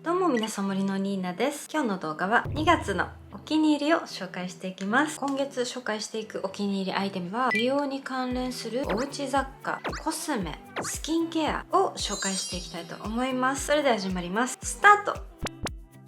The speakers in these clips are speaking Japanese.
どうも皆さん、森のニーナです。今日の動画は2月のお気に入りを紹介していきます。今月紹介していくお気に入りアイテムは美容に関連するおうち雑貨、コスメ、スキンケアを紹介していきたいと思います。それでは始まります。スタート。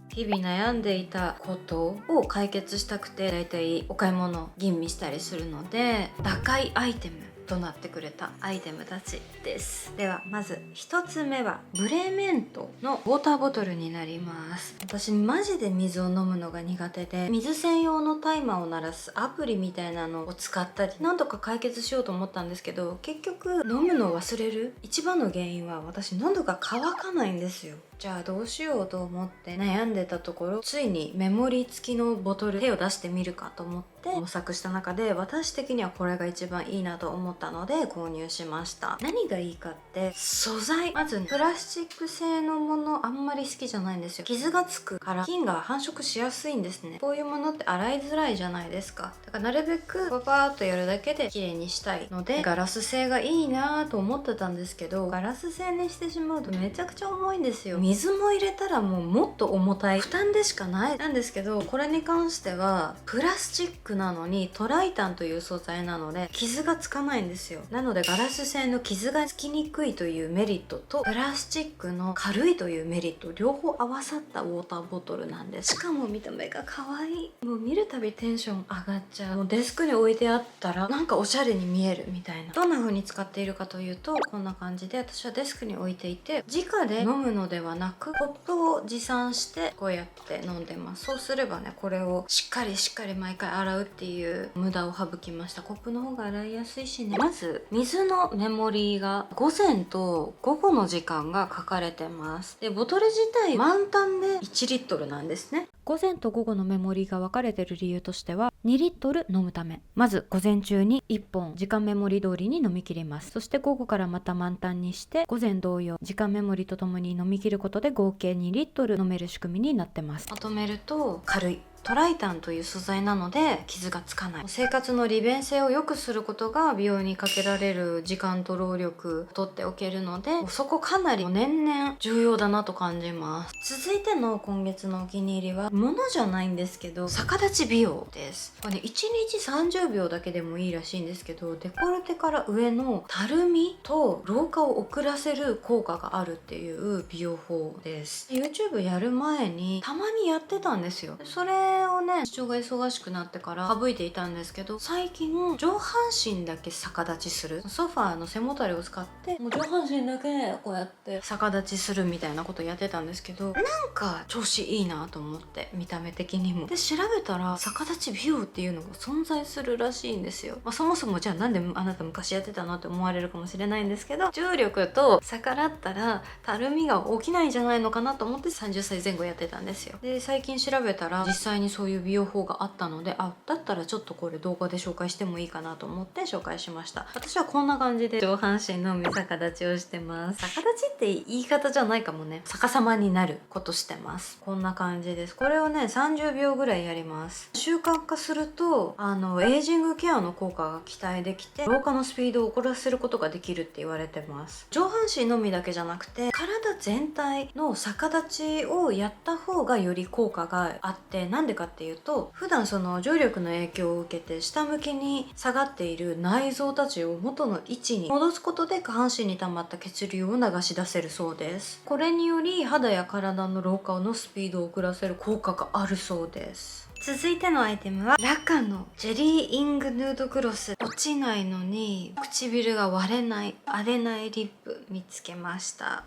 日々悩んでいたことを解決したくて、だいたいお買い物吟味したりするので、打開アイテムとなってくれたアイテムたちです。ではまず1つ目はブレメントのウォーターボトルになります。私マジで水を飲むのが苦手で、水専用のタイマーを鳴らすアプリみたいなのを使ったり何とか解決しようと思ったんですけど、結局飲むのを忘れる一番の原因は私喉が渇かないんですよ。じゃあどうしようと思って悩んでたところ、ついにメモリ付きのボトル手を出してみるかと思って模索した中で、私的にはこれが一番いいなと思ったので購入しました。何がいいかって素材、まずプラスチック製のものあんまり好きじゃないんですよ。傷がつくから菌が繁殖しやすいんですね。こういうものって洗いづらいじゃないですか。だからなるべくパパーっとやるだけで綺麗にしたいので、ガラス製がいいなと思ってたんですけど、ガラス製にしてしまうとめちゃくちゃ重いんですよ。水も入れたらもっと重たい負担でしかないなんですけど、これに関してはプラスチックなのにトライタンという素材なので傷がつかないんですよ。なのでガラス製の傷がつきにくいというメリットと、プラスチックの軽いというメリット両方合わさったウォーターボトルなんです。しかも見た目が可愛い。もう見るたびテンション上がっちゃう。もうデスクに置いてあったらなんかおしゃれに見えるみたいな。どんな風に使っているかというと、こんな感じで私はデスクに置いていて、直で飲むのではなくコップを持参してこうやって飲んでます。そうすればね、これをしっかり毎回洗うっていう無駄を省きました。コップの方が洗いやすいしね。まず水のメモリーが午前と午後の時間が書かれてます。でボトル自体満タンで1リットルなんですね。午前と午後のメモリーが分かれてる理由としては、2リットル飲むため、まず午前中に1本時間メモリ通りに飲み切ります。そして午後からまた満タンにして、午前同様時間メモリとともに飲み切ることで合計2リットル飲める仕組みになってます。まとめると、軽いトライタンという素材なので傷がつかない。生活の利便性を良くすることが美容にかけられる時間と労力を取っておけるので、そこかなり年々重要だなと感じます。続いての今月のお気に入りはものじゃないんですけど、逆立ち美容です。これね、1日30秒だけでもいいらしいんですけど、デコルテから上のたるみと老化を遅らせる効果があるっていう美容法です。 YouTube やる前にたまにやってたんですよ。それをね、視聴が忙しくなってから省いていたんですけど、最近上半身だけ逆立ちする、ソファーの背もたれを使ってもう上半身だけこうやって逆立ちするみたいなことやってたんですけど、なんか調子いいなと思って、見た目的にも。で調べたら逆立ち美容っていうのが存在するらしいんですよ。そもそもじゃあなんであなた昔やってたのって思われるかもしれないんですけど、重力と逆らったらたるみが起きないんじゃないのかなと思って30歳前後やってたんですよ。で最近調べたら実際にそういう美容法があったので、だったらちょっとこれ動画で紹介してもいいかなと思って紹介しました。私はこんな感じで上半身のみ逆立ちをしてます。逆立ちって言い方じゃないかもね。逆さまになることしてます。こんな感じです。これをね30秒ぐらいやります。習慣化するとエイジングケアの効果が期待できて、老化のスピードを遅らせることができるって言われてます。上半身のみだけじゃなくて体全体の逆立ちをやった方がより効果があって、なんでかっていうと、普段その重力の影響を受けて下向きに下がっている内臓たちを元の位置に戻すことで下半身に溜まった血流を流し出せるそうです。これにより肌や体の老化のスピードを遅らせる効果があるそうです。続いてのアイテムはラカのジェリーイングヌードグロス。落ちないのに唇が割れない荒れないリップ見つけました。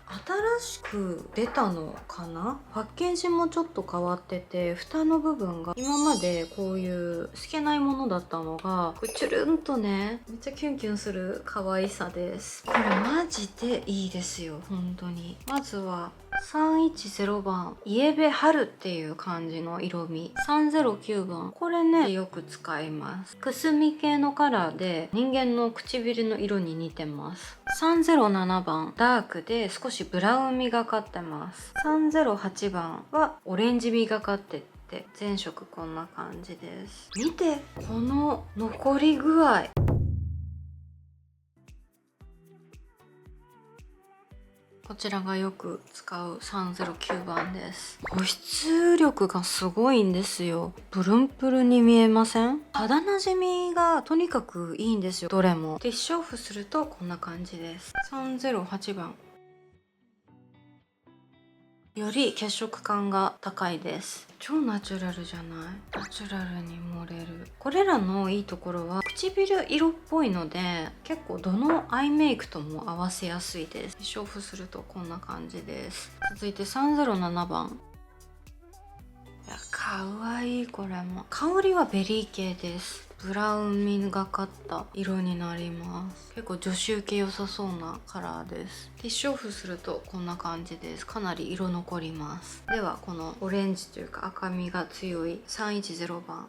新しく出たのかな。パッケージもちょっと変わってて、蓋の部分が今までこういう透けないものだったのがこれチュルンとね、めっちゃキュンキュンする可愛さです。これマジでいいですよ本当に。まずは310番イエベ春っていう感じの色味。309番これねよく使います。くすみ系のカラーで人間の唇の色に似てます。307番ダークで少しブラウンみがかってます。308番はオレンジみがかってて、全色こんな感じです。見てこの残り具合。こちらがよく使う309番です。保湿力がすごいんですよ。プルンプルンに見えません？肌なじみがとにかくいいんですよ、どれも。ティッシュオフするとこんな感じです。308番。より血色感が高いです。超ナチュラルじゃない？ナチュラルに盛れる。これらのいいところは唇色っぽいので結構どのアイメイクとも合わせやすいです。消粉するとこんな感じです。続いて307番。いや、かわいい。これも香りはベリー系です。ブラウンみがかった色になります。結構女子受け良さそうなカラーです。ティッシュオフするとこんな感じです。かなり色残ります。ではこのオレンジというか赤みが強い310番。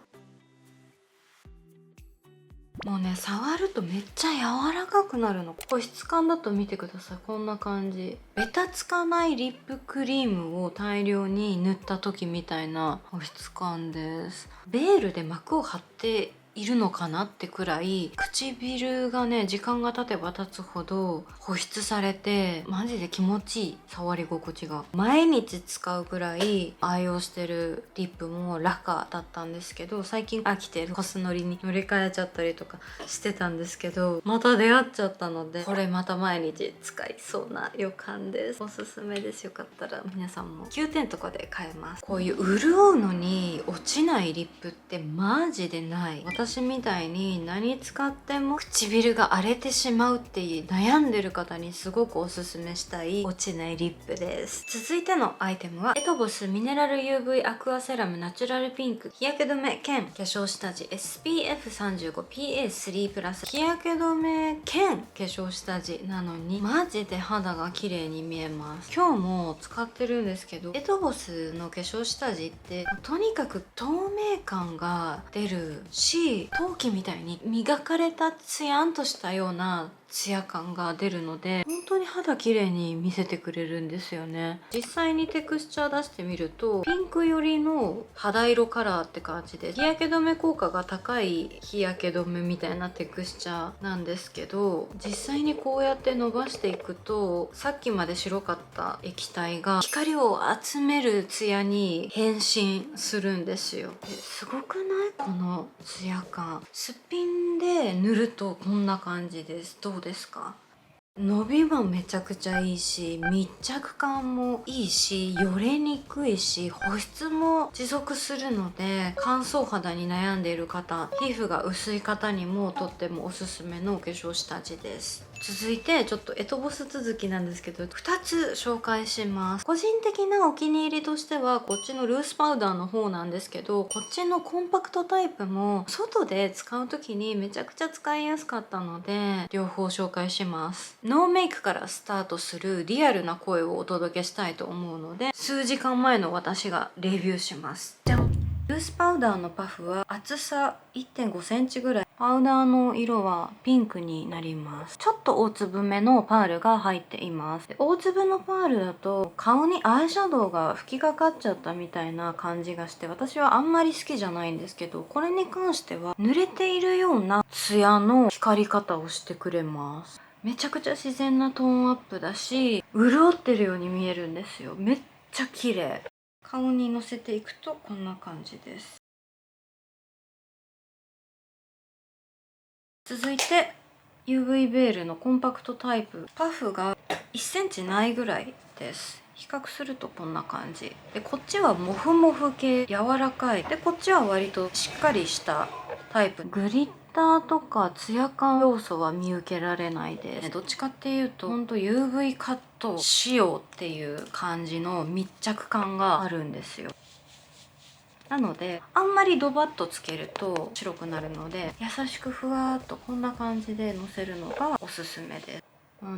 もうね、触るとめっちゃ柔らかくなるの。これ質感だと見てください。こんな感じ。ベタつかないリップクリームを大量に塗った時みたいな保湿感です。ベールで膜を張っているのかなってくらい唇がね、時間が経てば経つほど保湿されてマジで気持ちいい。触り心地が毎日使うぐらい愛用してるリップもラカだったんですけど、最近飽きてコスノリに乗り換えちゃったりとかしてたんですけど、また出会っちゃったのでこれまた毎日使いそうな予感です。おすすめです。よかったら皆さんも9点とかで買えます。こういう潤うのに落ちないリップってマジでない。私みたいに何使っても唇が荒れてしまうっていう悩んでる方にすごくおすすめしたい落ちないリップです。続いてのアイテムはエトボスミネラル UV アクアセラムナチュラルピンク日焼け止め兼化粧下地 SPF35PA3 プラス。日焼け止め兼化粧下地なのにマジで肌が綺麗に見えます。今日も使ってるんですけど、エトボスの化粧下地ってとにかく透明感が出るし、陶器みたいに磨かれたツヤンとしたようなツヤ感が出るので本当に肌綺麗に見せてくれるんですよね。実際にテクスチャー出してみるとピンク寄りの肌色カラーって感じで、日焼け止め効果が高い日焼け止めみたいなテクスチャーなんですけど、実際にこうやって伸ばしていくとさっきまで白かった液体が光を集めるツヤに変身するんですよ。すごくない？このツヤ感。すっぴんで塗るとこんな感じです。どうですか？伸びもめちゃくちゃいいし、密着感もいいし、よれにくいし、保湿も持続するので乾燥肌に悩んでいる方、皮膚が薄い方にもとってもおすすめのお化粧下地です。続いてちょっとエトボス続きなんですけど2つ紹介します。個人的なお気に入りとしてはこっちのルースパウダーの方なんですけど、こっちのコンパクトタイプも外で使う時にめちゃくちゃ使いやすかったので両方紹介します。ノーメイクからスタートするリアルな声をお届けしたいと思うので数時間前の私がレビューします。じゃん。ルースパウダーのパフは厚さ 1.5 センチぐらい。パウダーの色はピンクになります。ちょっと大粒めのパールが入っています。大粒のパールだと顔にアイシャドウが吹きかかっちゃったみたいな感じがして私はあんまり好きじゃないんですけど、これに関しては濡れているようなツヤの光り方をしてくれます。めちゃくちゃ自然なトーンアップだし潤ってるように見えるんですよ。めっちゃ綺麗。顔にのせていくとこんな感じです。続いて UV ベールのコンパクトタイプ。パフが1センチないぐらいです。比較するとこんな感じで、こっちはモフモフ系柔らかいで、こっちは割としっかりしたタイプ。グリッターとかツヤ感要素は見受けられないです。どっちかっていうとほんと UV カット仕様っていう感じの密着感があるんですよ。なのであんまりドバッとつけると白くなるので、優しくふわーっとこんな感じでのせるのがおすすめです。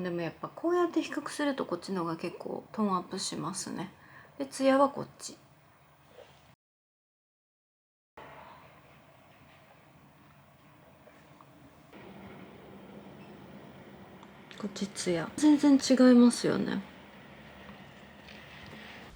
でもやっぱこうやって比較するとこっちの方が結構トーンアップしますね。でツヤはこっち。こっちツヤ全然違いますよね。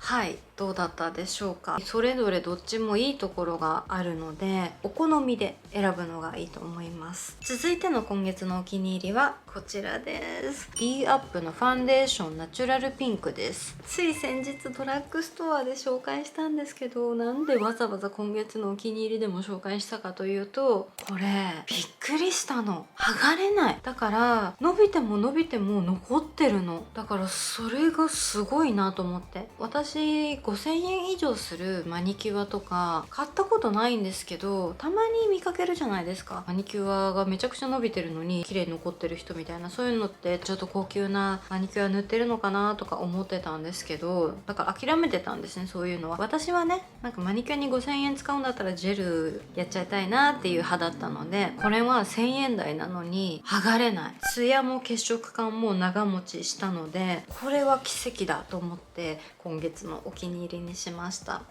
はい、どうだったでしょうか。それぞれどっちもいいところがあるので、お好みで選ぶのがいいと思います。続いての今月のお気に入りはこちらです。 B アップのファンデーションナチュラルピンクです。つい先日ドラッグストアで紹介したんですけど、なんでわざわざ今月のお気に入りでも紹介したかというと、これびっくりしたの。剥がれない。だから伸びても伸びても残ってるの。だからそれがすごいなと思って、私5000円以上するマニキュアとか買ったことないんですけど、たまに見かけるじゃないですか。マニキュアがめちゃくちゃ伸びてるのに綺麗に残ってる人みたいな、そういうのってちょっと高級なマニキュア塗ってるのかなとか思ってたんですけど、だから諦めてたんですね、そういうのは。私はね、なんかマニキュアに5000円使うんだったらジェルやっちゃいたいなっていう派だったので、これは1000円台なのに剥がれない、ツヤも血色感も長持ちしたので、これは奇跡だと思って今月のお気に入りにしました。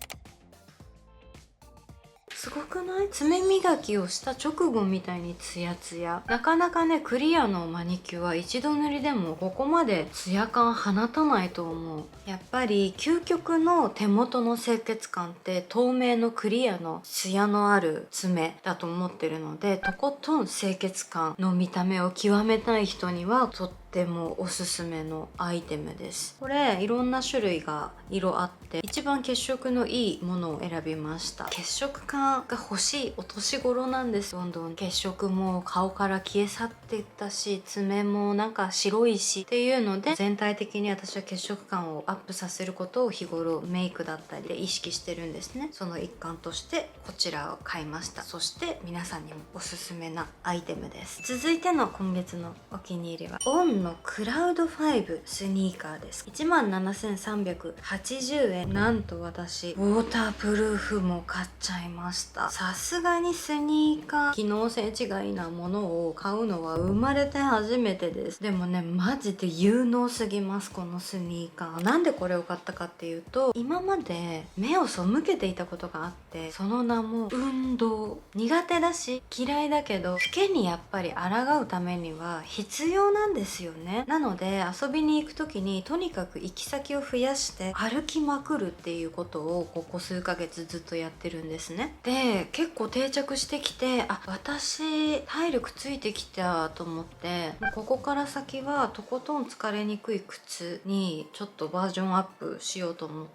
すごくない？爪磨きをした直後みたいにツヤツヤ。なかなかね、クリアのマニキュア一度塗りでもここまでツヤ感放たないと思う。やっぱり究極の手元の清潔感って透明のクリアのツヤのある爪だと思ってるので、とことん清潔感の見た目を極めたい人にはとってもおすすめのアイテムです。これいろんな種類が色あって、一番血色のいいものを選びました。血色感が欲しいお年頃なんです。どんどん血色も顔から消え去っていったし、爪もなんか白いしっていうので、全体的に私は血色感をアップさせることを日頃メイクだったりで意識してるんですね。その一環としてこちらを買いました。そして皆さんにもおすすめなアイテムです。続いての今月のお気に入りはオンのクラウド5スニーカーです。17,380円。なんと私ウォータープルーフも買っちゃいました。さすがにスニーカー機能性違いなものを買うのは生まれて初めてです。でもね、マジで有能すぎます、このスニーカー。なんでこれを買ったかっていうと、今まで目を背けていたことがあって、その名も運動。苦手だし嫌いだけど、老けにやっぱり抗うためには必要なんですよね。なので遊びに行く時にとにかく行き先を増やして歩きまくるっていうことをここ数ヶ月ずっとやってるんですね。で、結構定着してきて、あ、私体力ついてきたと思って、もうここから先はとことん疲れにくい靴にちょっとバージョンアップしようと思って、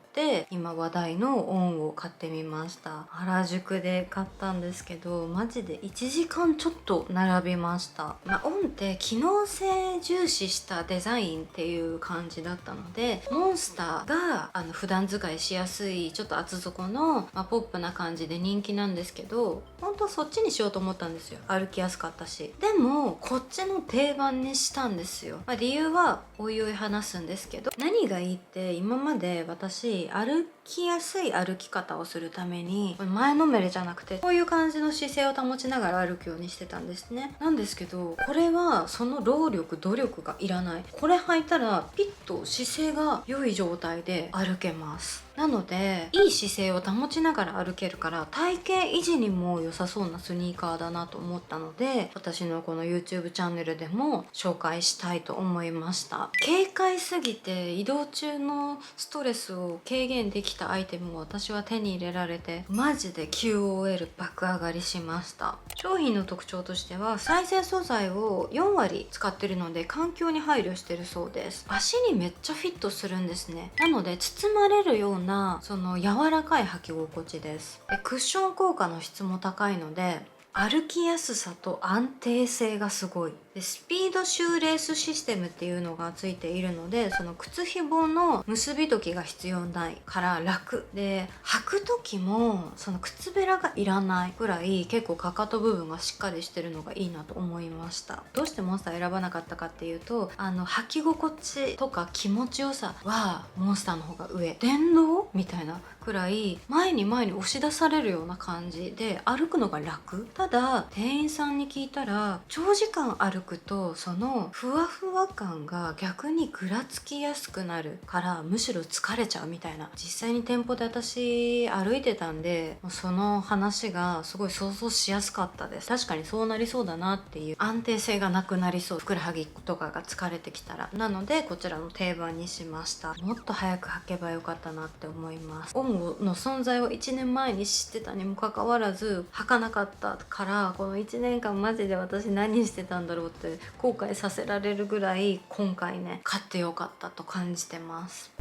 今話題のオンを買ってみました。原宿で買ったんですけど、マジで1時間ちょっと並びました。オンって機能性重視したデザインっていう感じだったので、モンスターが普段使いしやすいちょっと厚底の、ポップな感じで人気なんですけど、本当はそっちにしようと思ったんですよ。歩きやすかったし。でもこっちの定番にしたんですよ。理由はおいおい話すんですけど、何がいいって、今まで私歩きやすい歩き方をするために前のめりじゃなくてこういう感じの姿勢を保ちながら歩くようにしてたんですね。なんですけど、これはその労力努力がいらない。これ履いたらピッと姿勢が良い状態で歩けます。なのでいい姿勢を保ちながら歩けるから、体型維持にも良さそうなスニーカーだなと思ったので、私のこの YouTube チャンネルでも紹介したいと思いました。軽快すぎて移動中のストレスを軽減できたアイテムを私は手に入れられて、マジで QOL 爆上がりしました。商品の特徴としては再生素材を4割使ってるので環境に配慮してるそうです。足にめっちゃフィットするんですね。なので包まれるようなその柔らかい履き心地です。で、クッション効果の質も高いので歩きやすさと安定性がすごい。で、スピードシューレースシステムっていうのがついているので、その靴ひもの結び時が必要ないから楽で、履く時もその靴べらがいらないぐらい結構かかと部分がしっかりしてるのがいいなと思いました。どうしてモンスター選ばなかったかっていうと、履き心地とか気持ちよさはモンスターの方が上。電動みたいなくらい前に前に押し出されるような感じで歩くのが楽。ただ店員さんに聞いたら、長時間歩くとそのふわふわ感が逆にぐらつきやすくなるからむしろ疲れちゃうみたいな、実際に店舗で私歩いてたんでその話がすごい想像しやすかったです。確かにそうなりそうだなっていう、安定性がなくなりそう、ふくらはぎとかが疲れてきたら。なのでこちらの定番にしました。もっと早く履けばよかったなって思います。オンゴの存在を1年前に知ってたにもかかわらず履かなかったから、この1年間マジで私何してたんだろうって後悔させられるぐらい今回ね買ってよかったと感じてます。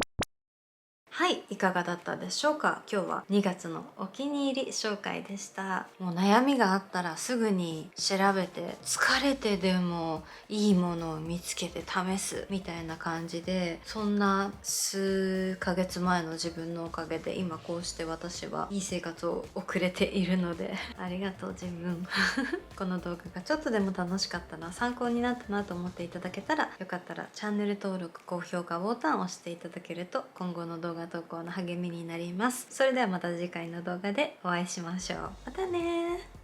はい、いかがだったでしょうか。今日は2月のお気に入り紹介でした。もう悩みがあったらすぐに調べて、疲れてでもいいものを見つけて試すみたいな感じで、そんな数ヶ月前の自分のおかげで今こうして私はいい生活を送れているのでありがとう自分この動画がちょっとでも楽しかったな、参考になったなと思っていただけたら、よかったらチャンネル登録、高評価ボタンを押していただけると今後の動画投稿の励みになります。それではまた次回の動画でお会いしましょう。またね。